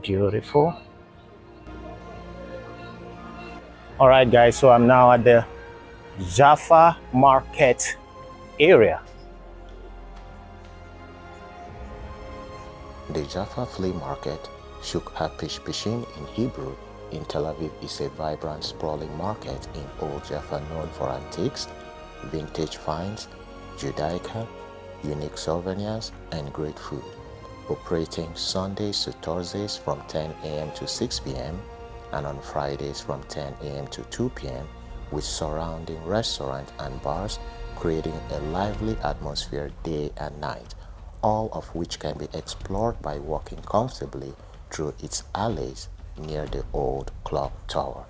Beautiful. All right, guys, so I'm now at the Jaffa Market area. The Jaffa Flea Market, Shuk HaPishPishin in Hebrew, in Tel Aviv is a vibrant, sprawling market in Old Jaffa known for antiques, vintage finds, Judaica, unique souvenirs, and great food. Operating Sundays to Thursdays from 10 a.m. to 6 p.m. and on Fridays from 10 a.m. to 2 p.m. with surrounding restaurants and bars, creating a lively atmosphere day and night, all of which can be explored by walking comfortably through its alleys near the old clock tower.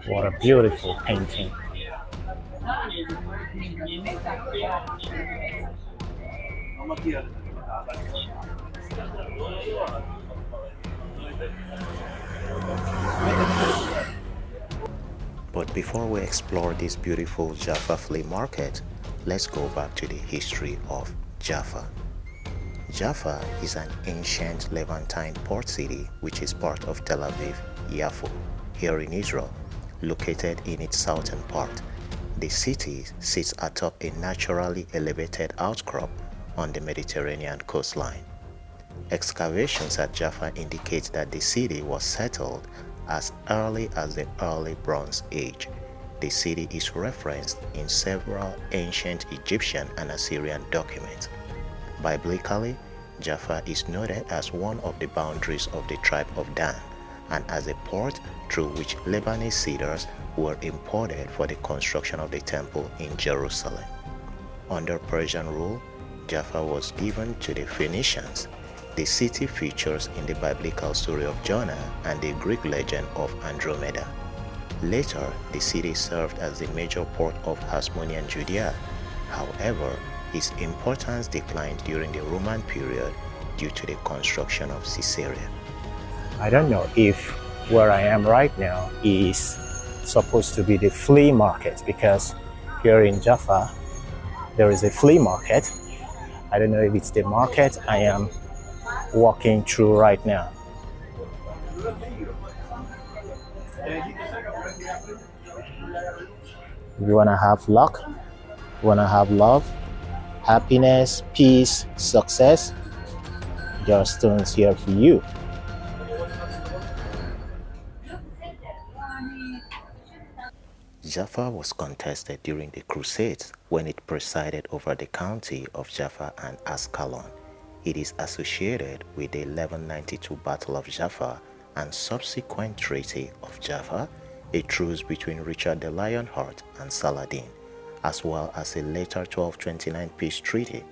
What a beautiful painting. But before we explore this beautiful Jaffa Flea Market, let's go back to the history of Jaffa. Jaffa is an ancient Levantine port city which is part of Tel Aviv, Yafo, here in Israel, located in its southern part. The city sits atop a naturally elevated outcrop on the Mediterranean coastline. Excavations at Jaffa indicate that the city was settled as early as the early Bronze Age. The city is referenced in several ancient Egyptian and Assyrian documents. Biblically, Jaffa is noted as one of the boundaries of the tribe of Dan and as a port through which Lebanese cedars were imported for the construction of the temple in Jerusalem. Under Persian rule, Jaffa was given to the Phoenicians. The city features in the biblical story of Jonah and the Greek legend of Andromeda. Later, the city served as the major port of Hasmonean Judea. However, its importance declined during the Roman period due to the construction of Caesarea. I don't know if where I am right now is supposed to be the flea market, because here in Jaffa there is a flea market. I don't know if it's the market I am walking through right now. If you want to have luck, you want to have love, happiness, peace, success, there are stones here for you. Jaffa was contested during the Crusades when it presided over the county of Jaffa and Ascalon. It is associated with the 1192 Battle of Jaffa and subsequent Treaty of Jaffa, a truce between Richard the Lionheart and Saladin, as well as a later 1229 peace treaty.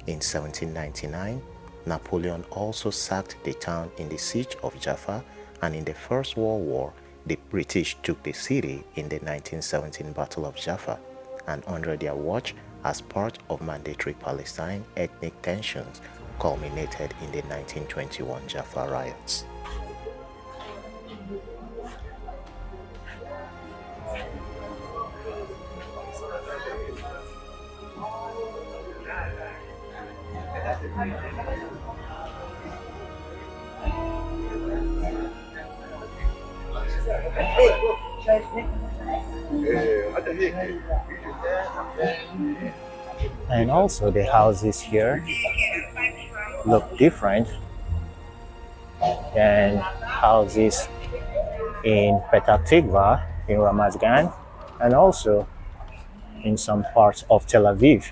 In 1799, Napoleon also sacked the town in the Siege of Jaffa, and in the First World War, the British took the city in the 1917 Battle of Jaffa, and under their watch, as part of mandatory Palestine, ethnic tensions culminated in the 1921 Jaffa riots. And also the houses here look different than houses in Petah Tikva, in Ramat Gan, and also in some parts of Tel Aviv.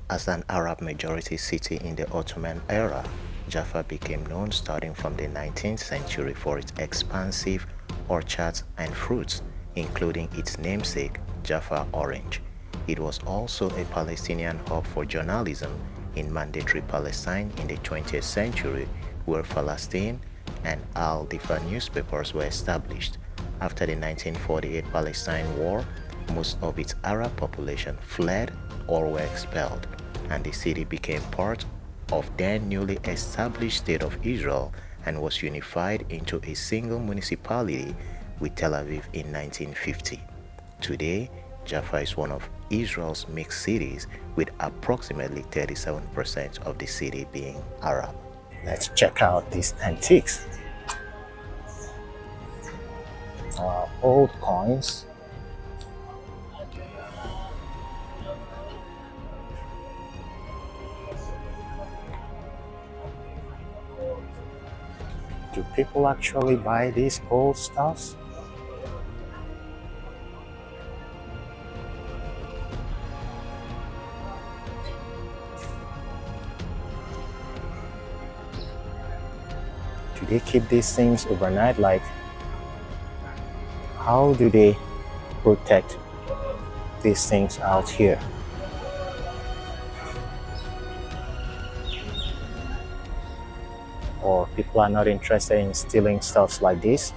As an Arab majority city in the Ottoman era, Jaffa became known starting from the 19th century for its expansive orchards and fruits, including its namesake, Jaffa orange. It was also a Palestinian hub for journalism in mandatory Palestine in the 20th century, where Palestine and Al-Difa newspapers were established. After the 1948 Palestine War, most of its Arab population fled or were expelled, and the city became part of then newly established State of Israel and was unified into a single municipality with Tel Aviv in 1950. Today, Jaffa is one of Israel's mixed cities, with approximately 37% of the city being Arab. Let's check out these antiques. Old coins. Do people actually buy these old stuffs? Do they keep these things overnight? Like, how do they protect these things out here? Or people are not interested in stealing stuff like this?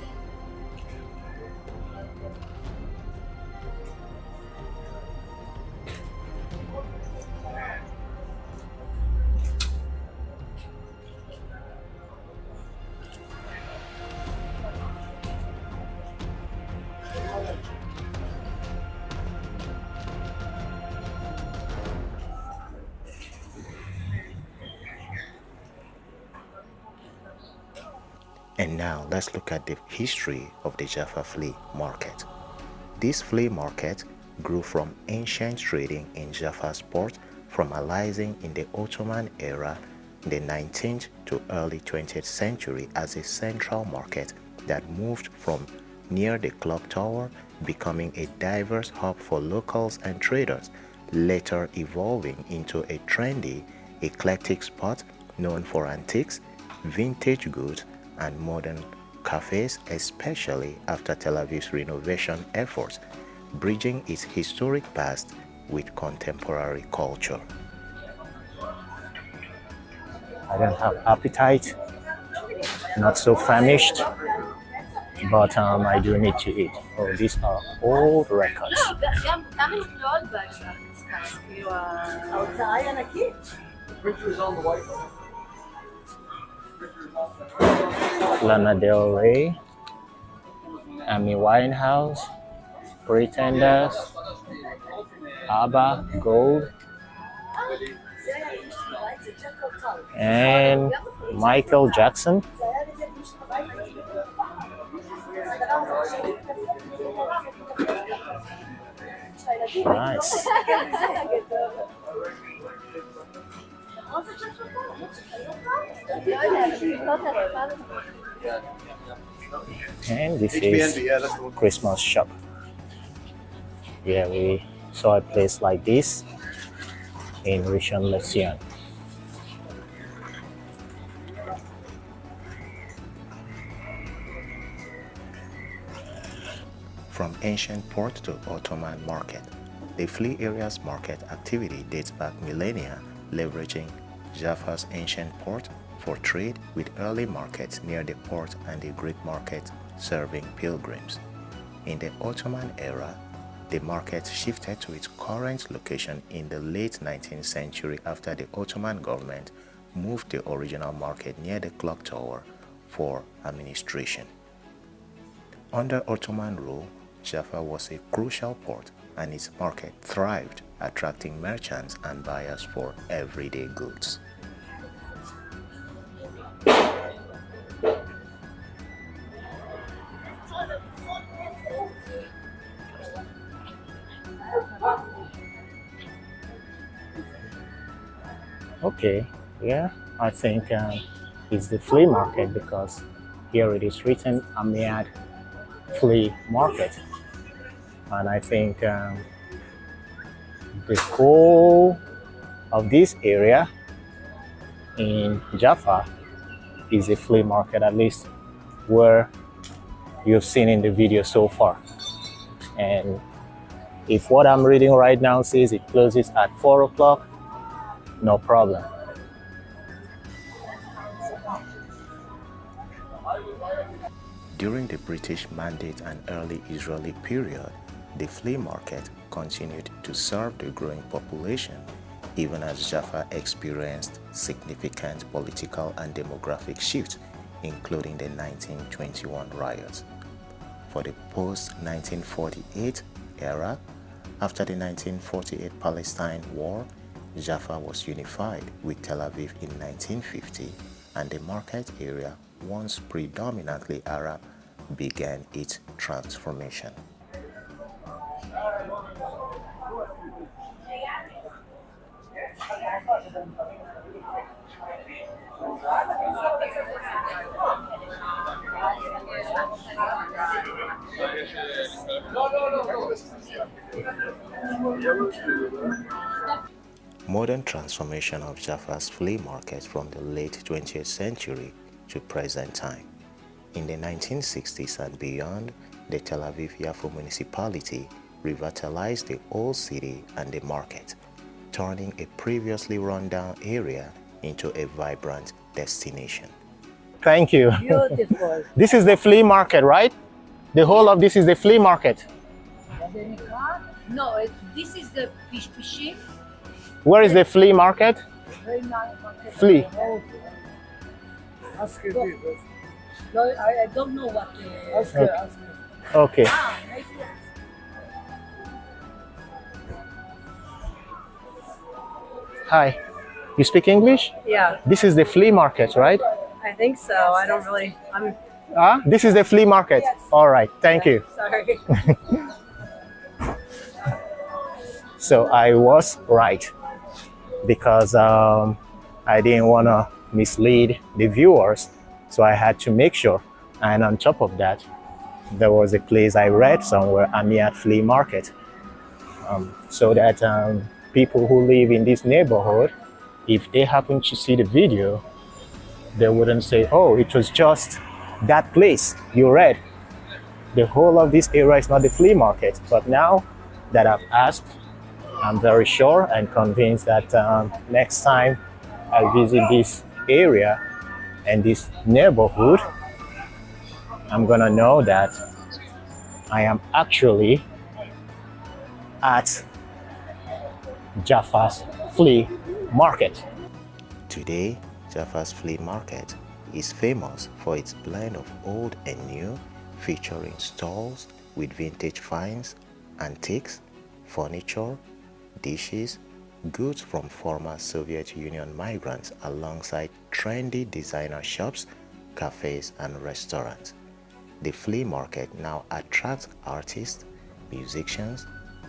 And now let's look at the history of the Jaffa Flea Market. This flea market grew from ancient trading in Jaffa's port, formalizing in the Ottoman era in the 19th to early 20th century as a central market that moved from near the clock tower, becoming a diverse hub for locals and traders, later evolving into a trendy, eclectic spot known for antiques, vintage goods, and modern cafes, especially after Tel Aviv's renovation efforts, bridging its historic past with contemporary culture. I don't have appetite, not so famished, but I do need to eat. Oh, these are old records. Lana Del Rey, Amy Winehouse, Pretenders, ABBA, Gold, and Michael Jackson. Nice. And this is Christmas shop. Yeah, we saw a place like this in Rishon LeZion. From ancient port to Ottoman market, the Flea area's market activity dates back millennia, leveraging Jaffa's ancient port for trade, with early markets near the port and the Greek market serving pilgrims. In the Ottoman era, the market shifted to its current location in the late 19th century after the Ottoman government moved the original market near the clock tower for administration. Under Ottoman rule, Jaffa was a crucial port and its market thrived, attracting merchants and buyers for everyday goods. Okay, yeah, I think it's the flea market because here it is written Amiad Flea Market, and I think the whole of this area in Jaffa is a flea market, at least where you've seen in the video so far. And if what I'm reading right now says it closes at 4 o'clock, no problem. During the British Mandate and early Israeli period, the flea market continued to serve the growing population, even as Jaffa experienced significant political and demographic shifts, including the 1921 riots. For the post-1948 era, After the 1948 Palestine War, Jaffa was unified with Tel Aviv in 1950, and the market area, once predominantly Arab, began its transformation. Modern transformation of Jaffa's flea market from the late 20th century to present time. In the 1960s and beyond, the Tel Aviv-Yafo municipality revitalized the old city and the market, turning a previously run-down area into a vibrant destination. Thank you. Beautiful. This is the flea market, right? The whole of this is the flea market. No, this is the fishing. Where is the flea market? Very nice market. Flea. Ask her. No, I don't know what. Ask her. Ask her. Okay. Nice. Hi. You speak English? Yeah, This is the flea market, right? I think so. I don't really. I'm This is the flea market. Yes. All right. Thank you. sorry. So I was right because I didn't want to mislead the viewers. So I had to make sure. And on top of that, there was a place I read somewhere, Amiat Flea Market, so that people who live in this neighborhood, if they happen to see the video, they wouldn't say, oh, it was just that place you read. The whole of this area is not the flea market. But now that I've asked, I'm very sure and convinced that next time I visit this area and this neighborhood, I'm gonna know that I am actually at Jaffa's Flea Market. Today, Jaffa's Flea Market is famous for its blend of old and new, featuring stalls with vintage finds, antiques, furniture, dishes, goods from former Soviet Union migrants, alongside trendy designer shops, cafes, and restaurants. The flea market now attracts artists, musicians,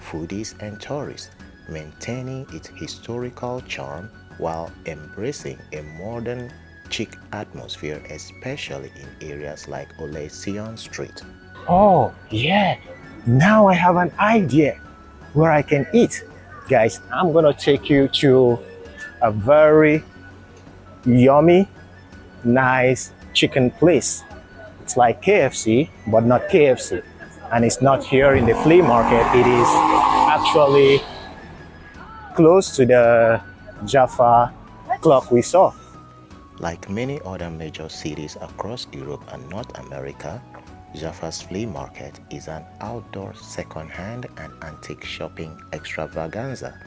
foodies, and tourists, maintaining its historical charm while embracing a modern, chic atmosphere, especially in areas like Ole Sion Street. Oh, yeah. Now I have an idea where I can eat. Guys, I'm gonna take you to a very yummy, nice chicken place. It's like KFC, but not KFC. And it's not here in the flea market. It is actually close to the Jaffa clock we saw. Like many other major cities across Europe and North America, Jaffa's Flea Market is an outdoor second-hand and antique shopping extravaganza.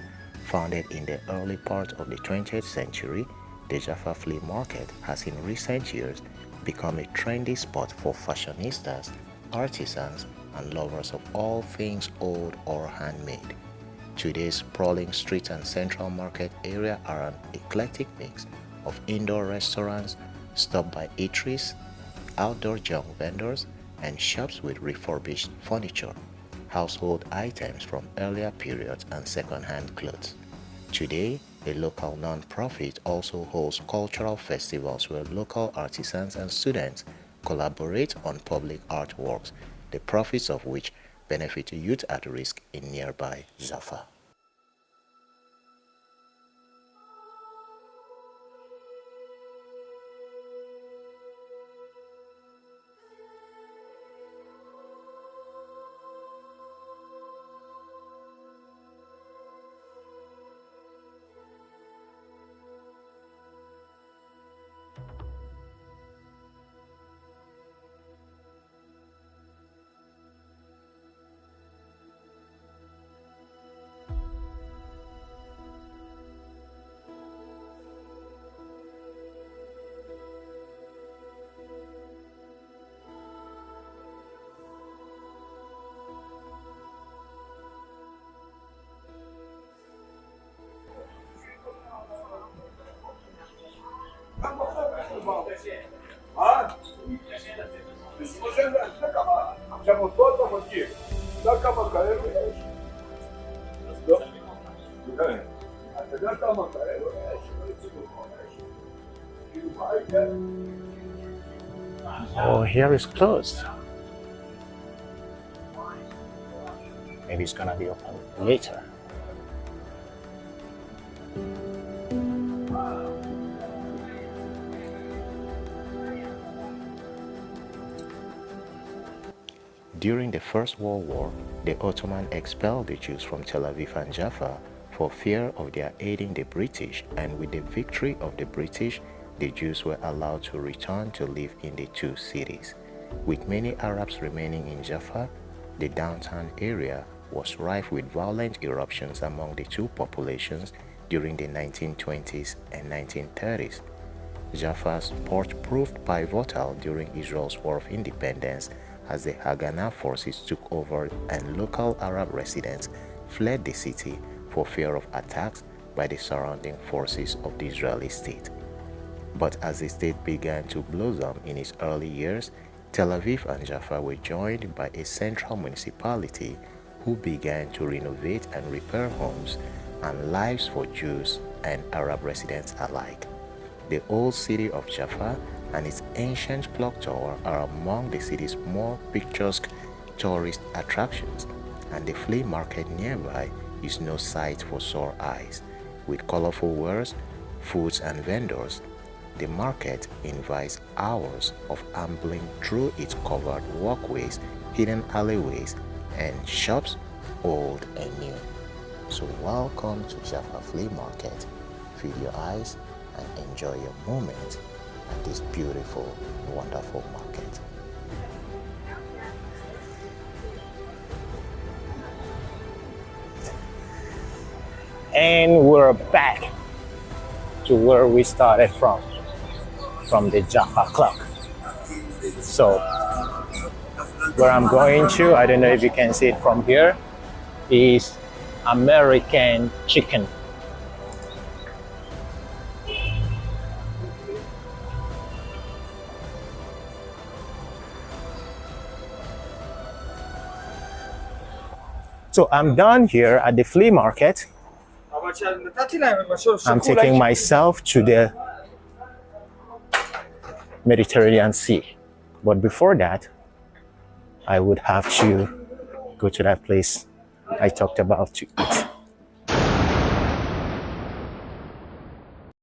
Founded in the early part of the 20th century, the Jaffa Flea Market has in recent years become a trendy spot for fashionistas, artisans, and lovers of all things old or handmade. Today's sprawling street and central market area are an eclectic mix of indoor restaurants, stop-by eateries, outdoor junk vendors, and shops with refurbished furniture, household items from earlier periods, and second-hand clothes. Today, a local non-profit also hosts cultural festivals where local artisans and students collaborate on public artworks, the profits of which benefit youth at risk in nearby Jaffa. Oh, here is closed. Maybe it's gonna be open later. During the First World War, the Ottoman expelled the Jews from Tel Aviv and Jaffa for fear of their aiding the British, and with the victory of the British, the Jews were allowed to return to live in the two cities. With many Arabs remaining in Jaffa, the downtown area was rife with violent eruptions among the two populations during the 1920s and 1930s. Jaffa's port proved pivotal during Israel's War of Independence as the Haganah forces took over and local Arab residents fled the city for fear of attacks by the surrounding forces of the Israeli state. But as the state began to blossom in its early years, Tel Aviv and Jaffa were joined by a central municipality who began to renovate and repair homes and lives for Jews and Arab residents alike. The old city of Jaffa and its ancient clock tower are among the city's more picturesque tourist attractions, and the flea market nearby is no sight for sore eyes. With colorful wares, foods and vendors, the market invites hours of ambling through its covered walkways, hidden alleyways, and shops old and new. So welcome to Jaffa Flea Market. Feed your eyes and enjoy your moment at this beautiful, wonderful market. And we're back to where we started from the Jaffa clock. So where I'm going to, I don't know if you can see it from here, is American chicken. So I'm done here at the flea market. I'm taking myself to the Mediterranean Sea. But before that, I would have to go to that place I talked about to eat.